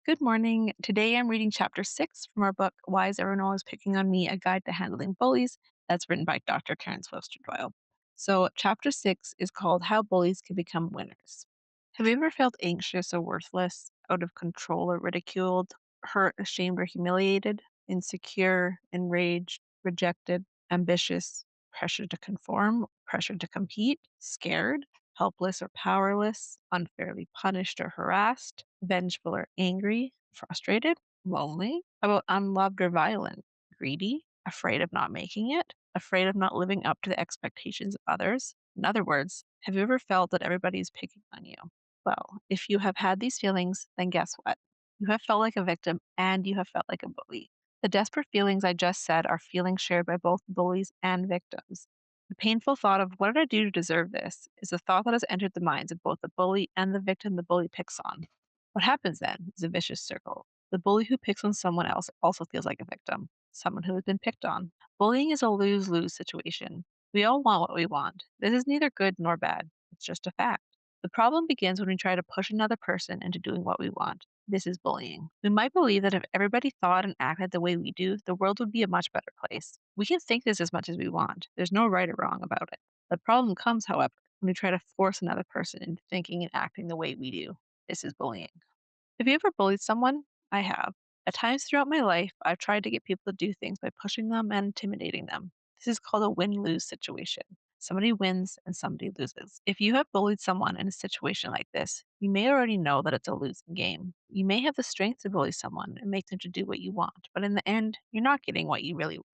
Good morning. Today I'm reading chapter 6 from our book, Why is Everyone Always Picking on Me? A Guide to Handling Bullies. That's written by Dr. Terence Webster-Doyle. So, chapter 6 is called How Bullies Can Become Winners. Have you ever felt anxious or worthless, out of control or ridiculed, hurt, ashamed, or humiliated, insecure, enraged, rejected, ambitious, pressure to conform, pressure to compete, scared, helpless or powerless, unfairly punished or harassed, vengeful or angry, frustrated, lonely, about unloved or violent, greedy, afraid of not making it, afraid of not living up to the expectations of others? In other words, have you ever felt that everybody is picking on you? Well, if you have had these feelings, then guess what? You have felt like a victim and you have felt like a bully. The desperate feelings I just said are feelings shared by both bullies and victims. The painful thought of what did I do to deserve this is a thought that has entered the minds of both the bully and the victim the bully picks on. What happens then is a vicious circle. The bully who picks on someone else also feels like a victim, someone who has been picked on. Bullying is a lose lose situation. We all want what we want. This is neither good nor bad, it's just a fact. The problem begins when we try to push another person into doing what we want. This is bullying. We might believe that if everybody thought and acted the way we do, the world would be a much better place. We can think this as much as we want. There's no right or wrong about it. The problem comes, however, when we try to force another person into thinking and acting the way we do. This is bullying. Have you ever bullied someone? I have. At times throughout my life, I've tried to get people to do things by pushing them and intimidating them. This is called a win lose situation. Somebody wins and somebody loses. If you have bullied someone in a situation like this, you may already know that it's a losing game. You may have the strength to bully someone and make them to do what you want, but in the end, you're not getting what you really want.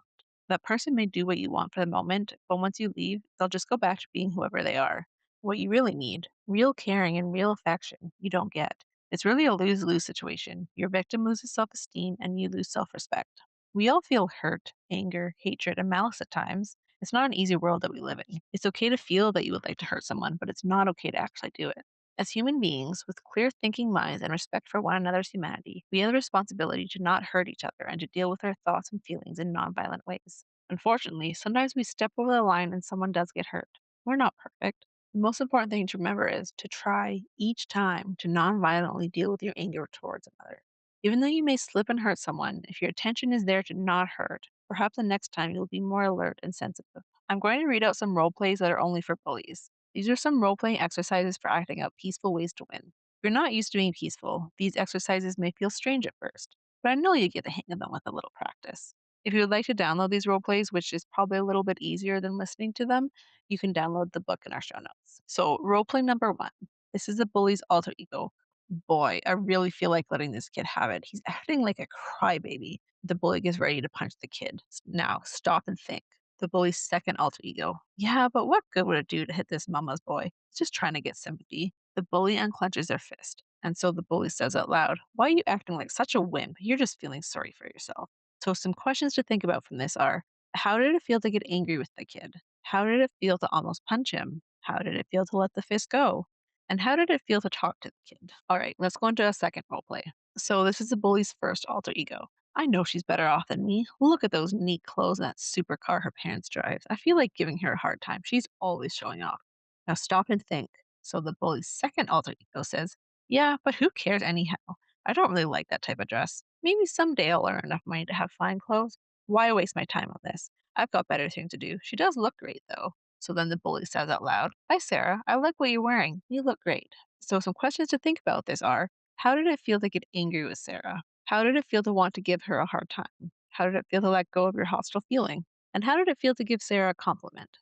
That person may do what you want for the moment, but once you leave, they'll just go back to being whoever they are. What you really need, real caring and real affection, you don't get. It's really a lose lose situation. Your victim loses self esteem and you lose self respect. We all feel hurt, anger, hatred, and malice at times. It's not an easy world that we live in. It's okay to feel that you would like to hurt someone, but it's not okay to actually do it. As human beings with clear thinking minds and respect for one another's humanity, we have the responsibility to not hurt each other and to deal with our thoughts and feelings in nonviolent ways. Unfortunately, sometimes we step over the line and someone does get hurt. We're not perfect. The most important thing to remember is to try each time to non-violently deal with your anger towards another. Even though you may slip and hurt someone, if your attention is there to not hurt, perhaps the next time you'll be more alert and sensitive. I'm going to read out some role plays that are only for bullies. These are some role playing exercises for acting out peaceful ways to win. If you're not used to being peaceful, these exercises may feel strange at first, but I know you get the hang of them with a little practice. If you would like to download these role plays, which is probably a little bit easier than listening to them, you can download the book in our show notes. So, role play number one. This is a bully's alter ego. Boy, I really feel like letting this kid have it. He's acting like a crybaby. The bully gets ready to punch the kid. Now, stop and think. The bully's second alter ego. Yeah, but what good would it do to hit this mama's boy? He's just trying to get sympathy. The bully unclenches their fist. And so the bully says out loud, "Why are you acting like such a wimp? You're just feeling sorry for yourself." So, some questions to think about from this are: how did it feel to get angry with the kid? How did it feel to almost punch him? How did it feel to let the fist go? And how did it feel to talk to the kid? All right, let's go into a second role play. So, this is the bully's first alter ego. I know she's better off than me. Look at those neat clothes and that supercar her parents drive. I feel like giving her a hard time. She's always showing off. Now stop and think. So the bully's second alter ego says, "Yeah, but who cares anyhow? I don't really like that type of dress. Maybe someday I'll earn enough money to have fine clothes. Why waste my time on this? I've got better things to do. She does look great, though." So then the bully says out loud, "Hi, Sarah. I like what you're wearing. You look great." So some questions to think about this are: how did it feel to get angry with Sarah? How did it feel to want to give her a hard time? How did it feel to let go of your hostile feeling? And how did it feel to give Sarah a compliment?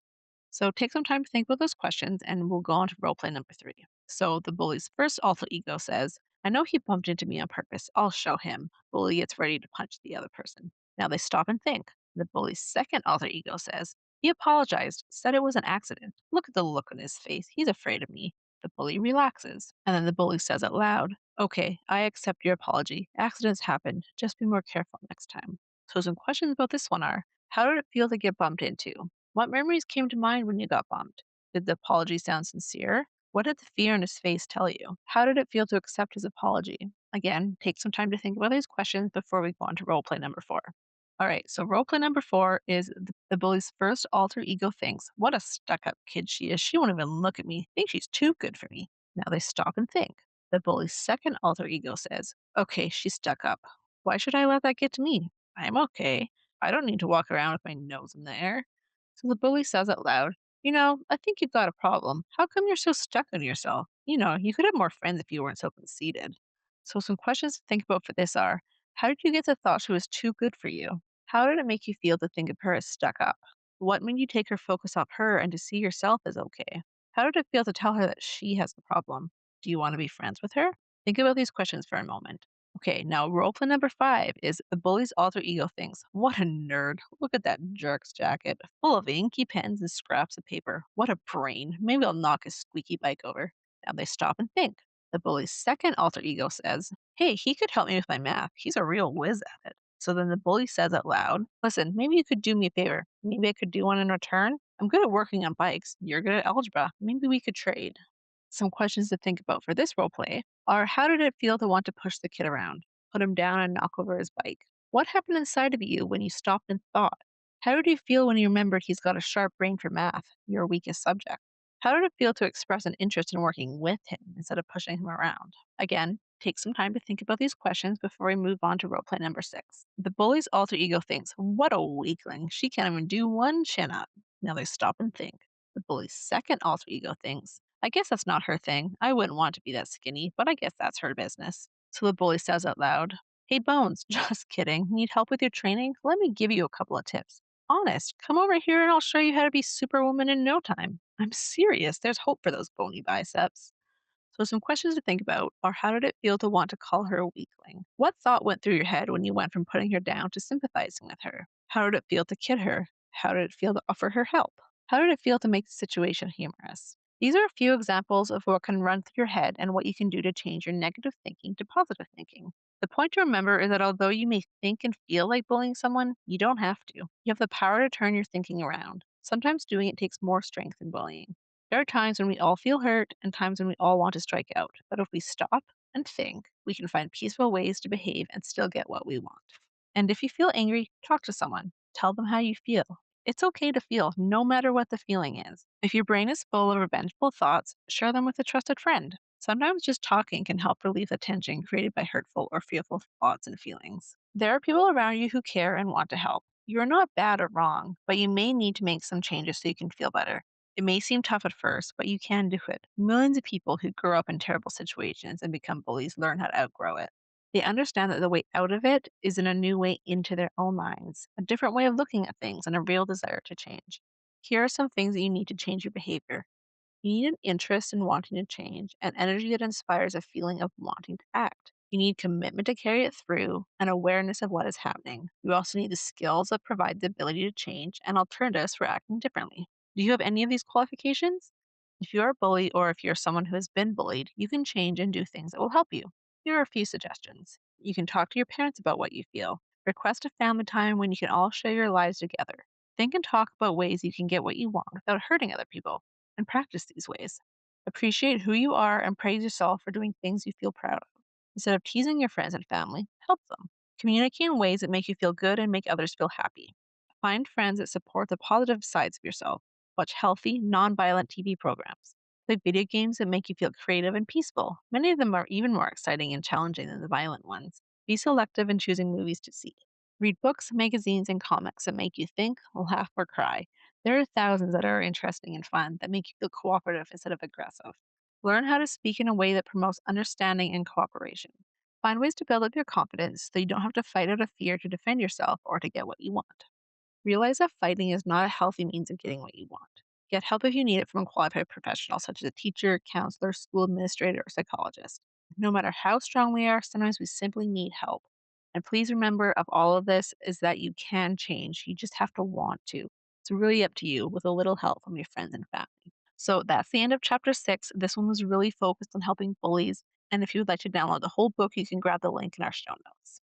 So take some time to think about those questions and we'll go on to role play number three. So the bully's first alter ego says, "I know he bumped into me on purpose. I'll show him." Bully gets ready to punch the other person. Now they stop and think. The bully's second alter ego says, "He apologized, said it was an accident. Look at the look on his face. He's afraid of me." The bully relaxes. And then the bully says out loud, "Okay, I accept your apology. Accidents happen. Just be more careful next time." So some questions about this one are: how did it feel to get bumped into? What memories came to mind when you got bumped? Did the apology sound sincere? What did the fear in his face tell you? How did it feel to accept his apology? Again, take some time to think about these questions before we go on to role play number four. All right, so role play number four is the bully's first alter ego thinks, "What a stuck up kid she is. She won't even look at me. Think she's too good for me." Now they stop and think. The bully's second alter ego says, okay, she's stuck up. Why should I let that get to me? I'm okay. I don't need to walk around with my nose in the air. So the bully says out loud, I think you've got a problem. How come you're so stuck on yourself? You could have more friends if you weren't so conceited. So some questions to think about for this are, how did you get the thought she was too good for you? How did it make you feel to think of her as stuck up? What made you take her focus off her and to see yourself as okay? How did it feel to tell her that she has the problem? Do you want to be friends with her? Think about these questions for a moment. Okay, now role play number 5 is the bully's alter ego thinks, what a nerd. Look at that jerk's jacket, full of inky pens and scraps of paper. What a brain. Maybe I'll knock his squeaky bike over. Now they stop and think. The bully's second alter ego says, hey, he could help me with my math. He's a real whiz at it. So then the bully says out loud, listen, maybe you could do me a favor. Maybe I could do one in return. I'm good at working on bikes. You're good at algebra. Maybe we could trade. Some questions to think about for this role play are, how did it feel to want to push the kid around, put him down and knock over his bike? What happened inside of you when you stopped and thought? How did you feel when you remembered he's got a sharp brain for math, your weakest subject? How did it feel to express an interest in working with him instead of pushing him around? Again, take some time to think about these questions before we move on to role play number 6. The bully's alter ego thinks, what a weakling. She can't even do one chin up. Now they stop and think. The bully's second alter ego thinks, I guess that's not her thing. I wouldn't want to be that skinny, but I guess that's her business. So the bully says out loud, hey Bones, just kidding. Need help with your training? Let me give you a couple of tips. Honest, come over here and I'll show you how to be superwoman in no time. I'm serious. There's hope for those bony biceps. So, some questions to think about are, how did it feel to want to call her a weakling? What thought went through your head when you went from putting her down to sympathizing with her? How did it feel to kid her? How did it feel to offer her help? How did it feel to make the situation humorous? These are a few examples of what can run through your head and what you can do to change your negative thinking to positive thinking. The point to remember is that although you may think and feel like bullying someone, you don't have to. You have the power to turn your thinking around. Sometimes doing it takes more strength than bullying. There are times when we all feel hurt and times when we all want to strike out. But if we stop and think, we can find peaceful ways to behave and still get what we want. And if you feel angry, talk to someone. Tell them how you feel. It's okay to feel, no matter what the feeling is. If your brain is full of revengeful thoughts, share them with a trusted friend. Sometimes just talking can help relieve the tension created by hurtful or fearful thoughts and feelings. There are people around you who care and want to help. You're not bad or wrong, but you may need to make some changes so you can feel better. It may seem tough at first, but you can do it. Millions of people who grow up in terrible situations and become bullies learn how to outgrow it. They understand that the way out of it is in a new way into their own minds, a different way of looking at things, and a real desire to change. Here are some things that you need to change your behavior. You need an interest in wanting to change, an energy that inspires a feeling of wanting to act. You need commitment to carry it through and awareness of what is happening. You also need the skills that provide the ability to change and alternatives for acting differently. Do you have any of these qualifications? If you're a bully or if you're someone who has been bullied, you can change and do things that will help you. Here are a few suggestions. You can talk to your parents about what you feel. Request a family time when you can all share your lives together. Think and talk about ways you can get what you want without hurting other people, and practice these ways. Appreciate who you are and praise yourself for doing things you feel proud of. Instead of teasing your friends and family, help them. Communicate in ways that make you feel good and make others feel happy. Find friends that support the positive sides of yourself. Watch healthy, non-violent TV programs. Play video games that make you feel creative and peaceful. Many of them are even more exciting and challenging than the violent ones. Be selective in choosing movies to see. Read books, magazines, and comics that make you think, laugh, or cry. There are thousands that are interesting and fun that make you feel cooperative instead of aggressive. Learn how to speak in a way that promotes understanding and cooperation. Find ways to build up your confidence so you don't have to fight out of fear to defend yourself or to get what you want. Realize that fighting is not a healthy means of getting what you want. Get help if you need it from a qualified professional, such as a teacher, counselor, school administrator, or psychologist. No matter how strong we are, sometimes we simply need help. And please remember, of all of this, is that you can change. You just have to want to. It's really up to you with a little help from your friends and family. So that's the end of chapter 6. This one was really focused on helping bullies. And if you would like to download the whole book, you can grab the link in our show notes.